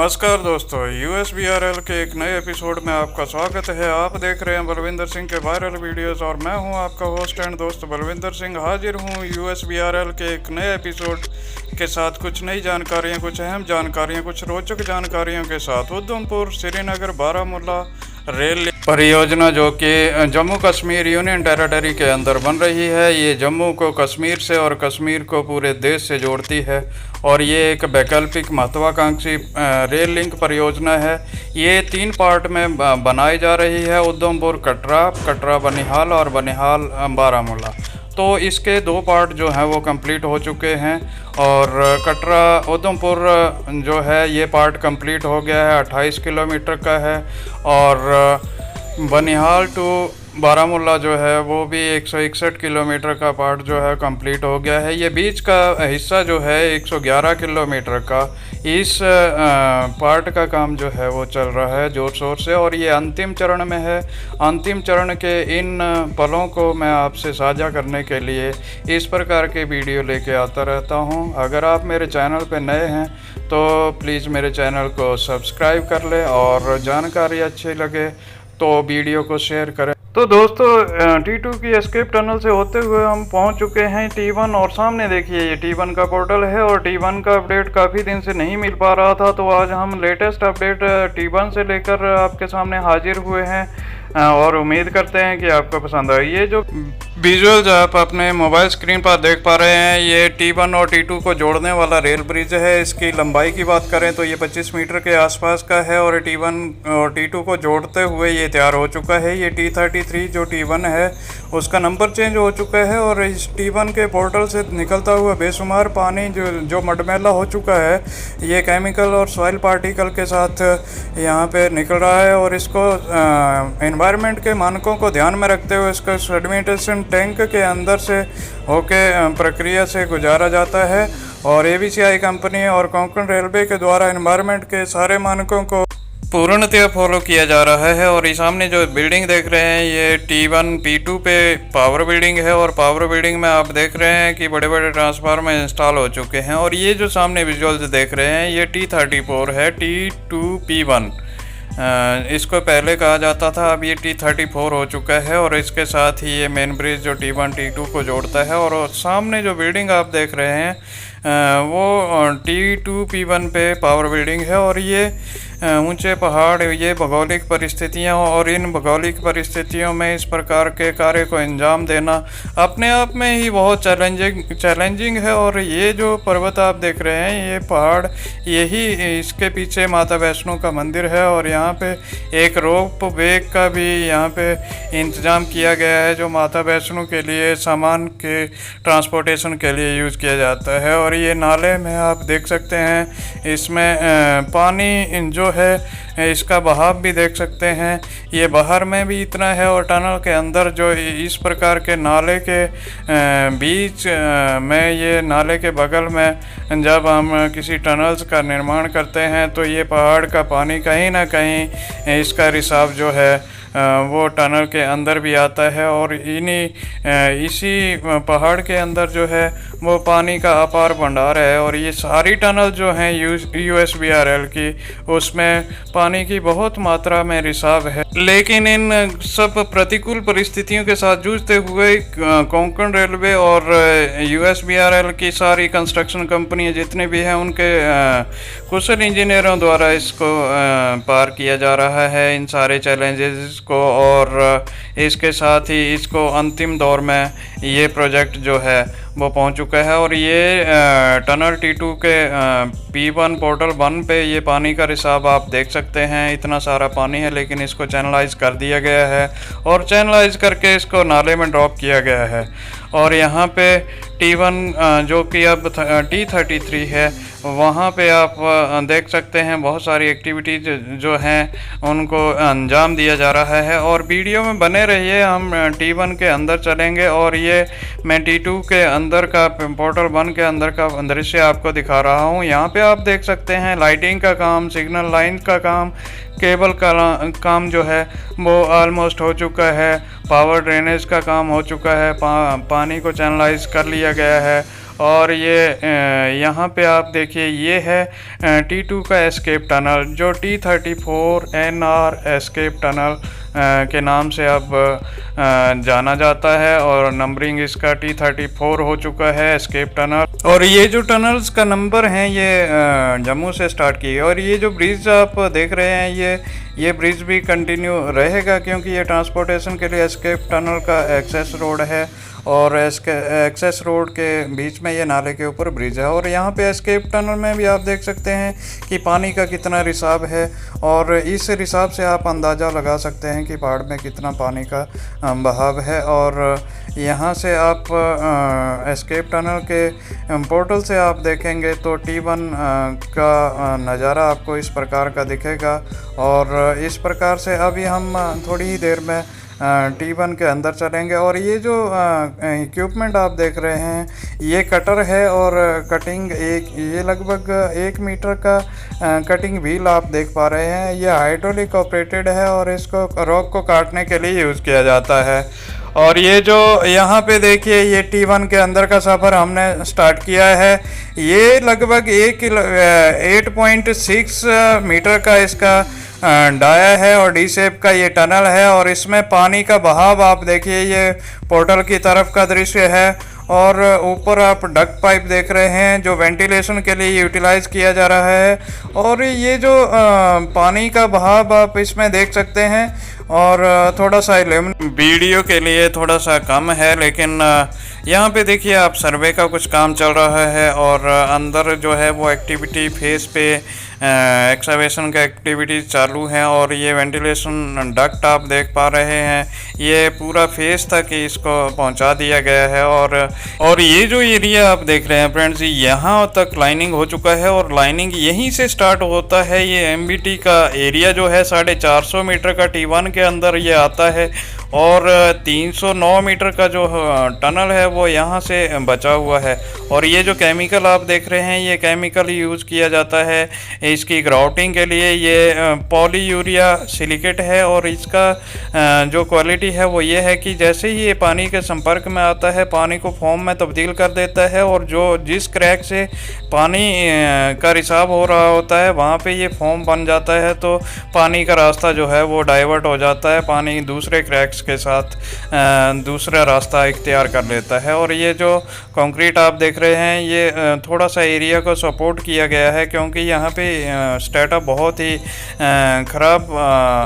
नमस्कार दोस्तों, USBRL के एक नए एपिसोड में आपका स्वागत है। आप देख रहे हैं बलविंदर सिंह के वायरल वीडियोस और मैं हूं आपका होस्ट एंड दोस्त बलविंदर सिंह। हाजिर हूं USBRL के एक नए एपिसोड के साथ कुछ नई जानकारियां, कुछ अहम जानकारियां, कुछ रोचक जानकारियों के साथ। उधमपुर श्रीनगर बारामूला रेल परियोजना जो कि जम्मू कश्मीर यूनियन टेरिटरी के अंदर बन रही है, ये जम्मू को कश्मीर से और कश्मीर को पूरे देश से जोड़ती है और ये एक वैकल्पिक महत्वाकांक्षी रेल लिंक परियोजना है। ये 3 पार्ट में बनाई जा रही है, उधमपुर कटरा, कटरा बनिहाल और बनिहाल बारामूला। तो इसके 2 पार्ट जो हैं वो कंप्लीट हो चुके हैं और कटरा उधमपुर जो है ये पार्ट कंप्लीट हो गया है, 28 किलोमीटर का है। और बनिहाल टू बारामूला जो है वो भी 161 किलोमीटर का पार्ट जो है कंप्लीट हो गया है। ये बीच का हिस्सा जो है 111 किलोमीटर का, इस पार्ट का काम जो है वो चल रहा है ज़ोर शोर से और ये अंतिम चरण में है। अंतिम चरण के इन पलों को मैं आपसे साझा करने के लिए इस प्रकार के वीडियो लेके आता रहता हूँ। अगर आप मेरे चैनल पे नए हैं तो प्लीज़ मेरे चैनल को सब्सक्राइब कर लें और जानकारी अच्छी लगे तो वीडियो को शेयर करें। तो दोस्तों, T2 की एस्केप टनल से होते हुए हम पहुंच चुके हैं T1 और सामने देखिए ये T1 का पोर्टल है और T1 का अपडेट काफ़ी दिन से नहीं मिल पा रहा था, तो आज हम लेटेस्ट अपडेट T1 से लेकर आपके सामने हाजिर हुए हैं और उम्मीद करते हैं कि आपको पसंद आए। ये जो विजुअल्स आप अपने मोबाइल स्क्रीन पर देख पा रहे हैं, ये T1 और T2 को जोड़ने वाला रेल ब्रिज है। इसकी लंबाई की बात करें तो ये 25 मीटर के आसपास का है और T1 और T2 को जोड़ते हुए ये तैयार हो चुका है। ये T33 जो T1 है उसका नंबर चेंज हो चुका है और इस T1 के पोर्टल से निकलता हुआ बेशुमार पानी जो मडमैला हो चुका है, ये केमिकल और सॉइल पार्टिकल के साथ यहाँ पे निकल रहा है और इसको एनवायरनमेंट के मानकों को ध्यान में रखते हुए इसका सेडिमेंटेशन टैंक के अंदर से होके प्रक्रिया से गुजारा जाता है और ABCI कंपनी और कोंकण रेलवे के द्वारा एनवायरनमेंट के सारे मानकों को पूर्णतः फॉलो किया जा रहा है। और ये सामने जो बिल्डिंग देख रहे हैं ये T1 P2 पे पावर बिल्डिंग है और पावर बिल्डिंग में आप देख रहे हैं कि बड़े बड़े ट्रांसफार्मर इंस्टॉल हो चुके हैं। और ये जो सामने विजुअल्स देख रहे हैं ये T34 है, T2P1 इसको पहले कहा जाता था, अब ये T34 हो चुका है और इसके साथ ही ये मेन ब्रिज जो T1 T2 को जोड़ता है। और सामने जो बिल्डिंग आप देख रहे हैं वो T2P1 पे पावर बिल्डिंग है और ये ऊंचे पहाड़, ये भौगोलिक परिस्थितियां और इन भौगोलिक परिस्थितियों में इस प्रकार के कार्य को अंजाम देना अपने आप में ही बहुत चैलेंजिंग है। और ये जो पर्वत आप देख रहे हैं ये पहाड़, यही इसके पीछे माता वैष्णो का मंदिर है और यहाँ पे एक रोप वे का भी यहाँ पे इंतज़ाम किया गया है जो माता वैष्णो के लिए सामान के ट्रांसपोर्टेशन के लिए यूज़ किया जाता है। और ये नाले में आप देख सकते हैं, इसमें पानी जो है इसका बहाव भी देख सकते हैं, ये बाहर में भी इतना है और टनल के अंदर जो इस प्रकार के नाले के बीच में, ये नाले के बगल में जब हम किसी टनल्स का निर्माण करते हैं तो ये पहाड़ का पानी कहीं ना कहीं इसका रिसाव जो है वो टनल के अंदर भी आता है और इसी पहाड़ के अंदर जो है वो पानी का अपार भंडार है। और ये सारी टनल जो हैं USBRL की, उसमें पानी की बहुत मात्रा में रिसाव है। लेकिन इन सब प्रतिकूल परिस्थितियों के साथ जूझते हुए कोंकण रेलवे और USBRL की सारी कंस्ट्रक्शन कंपनियां जितने भी हैं उनके कुशल इंजीनियरों द्वारा इसको पार किया जा रहा है, इन सारे चैलेंजेस को। और इसके साथ ही इसको अंतिम दौर में ये प्रोजेक्ट जो है वो पहुंच चुका है और ये टनल T2 के P1 पोर्टल 1 पे ये पानी का रिसाव आप देख सकते हैं। इतना सारा पानी है लेकिन इसको चैनलाइज कर दिया गया है और चैनलाइज करके इसको नाले में ड्रॉप किया गया है। और यहाँ पे T1 जो कि अब T33 है, वहाँ पे आप देख सकते हैं बहुत सारी एक्टिविटीज जो हैं उनको अंजाम दिया जा रहा है। और वीडियो में बने रहिए, हम T1 के अंदर चलेंगे और ये मैं T2 के अंदर का पोर्टल 1 के अंदर का दृश्य आपको दिखा रहा हूँ। यहाँ पे आप देख सकते हैं लाइटिंग का काम, सिग्नल लाइन का काम, केबल का काम जो है वो ऑलमोस्ट हो चुका है, पावर ड्रेनेज का काम हो चुका है, पानी को चैनलाइज कर लिया गया है और ये यहाँ पे आप देखिए ये है T2 का एस्केप टनल, जो T34NR एस्केप टनल के नाम से अब जाना जाता है, और नंबरिंग इसका T34 हो चुका है एस्केप टनल। और ये जो टनल्स का नंबर है ये जम्मू से स्टार्ट की है। और ये जो ब्रिज आप देख रहे हैं ये ब्रिज भी कंटिन्यू रहेगा, क्योंकि ये ट्रांसपोर्टेशन के लिए एस्केप टनल का एक्सेस रोड है, और एक्सेस रोड के बीच में ये नाले के ऊपर ब्रिज है। और यहाँ पे एस्केप टनल में भी आप देख सकते हैं कि पानी का कितना रिसाव है, और इस रिसाव से आप अंदाज़ा लगा सकते हैं कि पहाड़ में कितना पानी का बहाव है। और यहाँ से आप एस्केप टनल के पोर्टल से आप देखेंगे तो T1 का नज़ारा आपको इस प्रकार का दिखेगा। और इस प्रकार से अभी हम थोड़ी ही देर में T1 के अंदर चलेंगे। और ये जो इक्विपमेंट आप देख रहे हैं ये कटर है, और कटिंग ये लगभग 1 मीटर का कटिंग व्हील आप देख पा रहे हैं। ये हाइड्रोलिक ऑपरेटेड है, और इसको रॉक को काटने के लिए यूज़ किया जाता है। और ये जो यहाँ पे देखिए ये T1 के अंदर का सफ़र हमने स्टार्ट किया है। ये लगभग 8.6 मीटर का इसका डाया है, और डी शेप का ये टनल है। और इसमें पानी का बहाव आप देखिए, ये पोर्टल की तरफ का दृश्य है। और ऊपर आप डक्ट पाइप देख रहे हैं जो वेंटिलेशन के लिए यूटिलाइज किया जा रहा है। और ये जो पानी का बहाव आप इसमें देख सकते हैं, और थोड़ा सा वीडियो के लिए थोड़ा सा कम है, लेकिन यहाँ पे देखिए आप सर्वे का कुछ काम चल रहा है, और अंदर जो है वो एक्टिविटी फेस पे एक्सकवेशन का एक्टिविटी चालू है। और ये वेंटिलेशन डक्ट आप देख पा रहे हैं, ये पूरा फेस तक इसको पहुंचा दिया गया है। और ये जो एरिया आप देख रहे हैं फ्रेंड्स, यहाँ तक लाइनिंग हो चुका है, और लाइनिंग यहीं से स्टार्ट होता है। ये MBT का एरिया जो है 450 मीटर का T1 के अंदर ये आता है, और 309 मीटर का जो टनल है वो यहाँ से बचा हुआ है। और ये जो केमिकल आप देख रहे हैं ये केमिकल यूज़ किया जाता है इसकी ग्राउटिंग के लिए। ये पॉलीयूरिया सिलिकेट है, और इसका जो क्वालिटी है वो ये है कि जैसे ही ये पानी के संपर्क में आता है पानी को फोम में तब्दील कर देता है, और जिस क्रैक से पानी का रिसाव हो रहा होता है वहाँ पे ये फोम बन जाता है, तो पानी का रास्ता जो है वो डाइवर्ट हो जाता है, पानी दूसरे क्रैक्स के साथ दूसरा रास्ता इख्तियार कर लेता है। और ये जो कंक्रीट आप देख रहे हैं ये थोड़ा सा एरिया को सपोर्ट किया गया है, क्योंकि यहाँ पे स्टेटअप बहुत ही ख़राब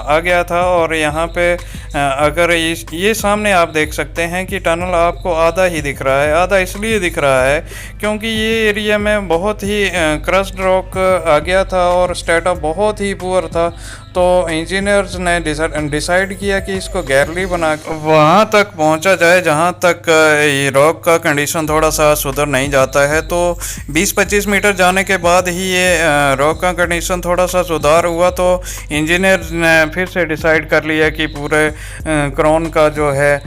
आ गया था। और यहाँ पे अगर ये सामने आप देख सकते हैं कि टनल आपको आधा ही दिख रहा है। आधा इसलिए दिख रहा है क्योंकि ये एरिया में बहुत ही क्रस्ट रॉक आ गया था, और स्टेटअप बहुत ही पुअर था। तो इंजीनियर्स ने डिसाइड किया कि इसको गैरली बना वहाँ तक पहुँचा जाए जहाँ तक ये रॉक का कंडीशन थोड़ा सा सुधर नहीं जाता है। तो 20-25 मीटर जाने के बाद ही ये रॉक का कंडीशन थोड़ा सा सुधार हुआ, तो इंजीनियर्स ने फिर से डिसाइड कर लिया कि पूरे क्रोन का जो है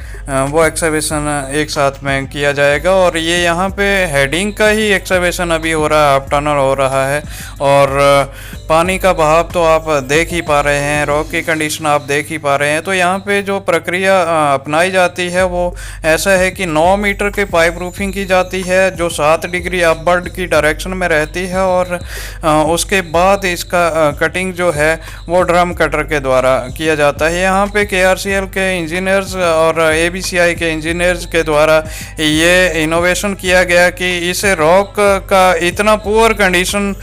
वो एक्सकवेशन एक साथ में किया जाएगा। और ये यहाँ पे हेडिंग का ही एक्सकवेशन अभी हो रहा है, अप टनल हो रहा है। और पानी का बहाव तो आप देख ही पा रहे हैं, रॉक की कंडीशन आप देख ही पा रहे हैं। तो यहाँ पे जो प्रक्रिया अपनाई जाती है वो ऐसा है कि 9 मीटर की पाइप रूफिंग की जाती है जो 7 डिग्री अपवर्ड की डायरेक्शन में रहती है, और उसके बाद इसका कटिंग जो है वो ड्रम कटर के द्वारा किया जाता है। यहाँ पे KRCL के इंजीनियर्स और ABCI के इंजीनियर्स के द्वारा ये इनोवेशन किया गया कि इस रॉक का इतना पुअर कंडीशन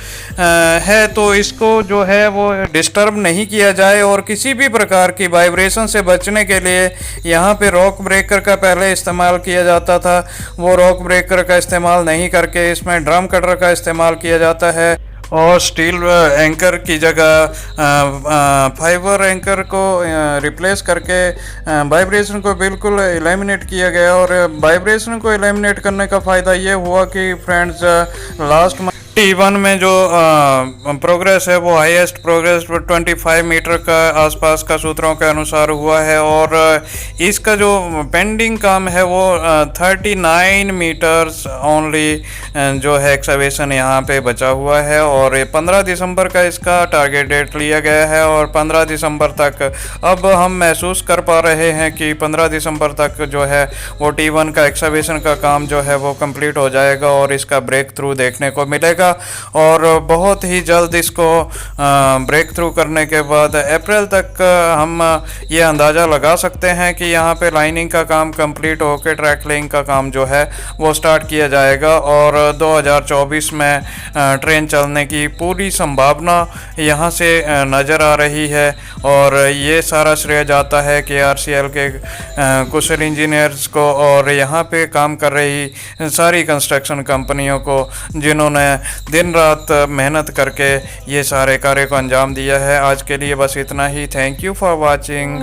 है तो इसको जो है वो डिस्टर्ब नहीं किया जाए, और किसी भी प्रकार की वाइब्रेशन से बचने के लिए यहाँ पे रॉक ब्रेकर का पहले इस्तेमाल किया जाता था। वो रॉक ब्रेकर का इस्तेमाल नहीं करके इसमें ड्रम कटर का इस्तेमाल किया जाता है, और स्टील एंकर की जगह फाइबर एंकर को रिप्लेस करके वाइब्रेशन को बिल्कुल एलिमिनेट किया गया। और वाइब्रेशन को एलिमिनेट करने का फ़ायदा ये हुआ कि फ्रेंड्स T1 में जो प्रोग्रेस है वो हाईएस्ट प्रोग्रेस 25 मीटर का आसपास का सूत्रों के अनुसार हुआ है, और इसका जो पेंडिंग काम है वो 39 मीटर्स ओनली जो है एक्सकवेशन यहाँ पे बचा हुआ है, और 15 दिसंबर का इसका टारगेट डेट लिया गया है। और 15 दिसंबर तक अब हम महसूस कर पा रहे हैं कि 15 दिसंबर तक जो है वो T1 का एक्सकवेशन का काम जो है वो कंप्लीट हो जाएगा और इसका ब्रेक थ्रू देखने को मिलेगा। और बहुत ही जल्द इसको ब्रेक थ्रू करने के बाद अप्रैल तक हम ये अंदाज़ा लगा सकते हैं कि यहाँ पे लाइनिंग का काम कंप्लीट होकर ट्रैक लेइंग का काम जो है वो स्टार्ट किया जाएगा, और 2024 में ट्रेन चलने की पूरी संभावना यहाँ से नज़र आ रही है। और ये सारा श्रेय जाता है KRCL के कुशल इंजीनियर्स को और यहाँ पे काम कर रही सारी कंस्ट्रक्शन कंपनियों को, जिन्होंने दिन रात मेहनत करके ये सारे कार्य को अंजाम दिया है। आज के लिए बस इतना ही। Thank you for watching.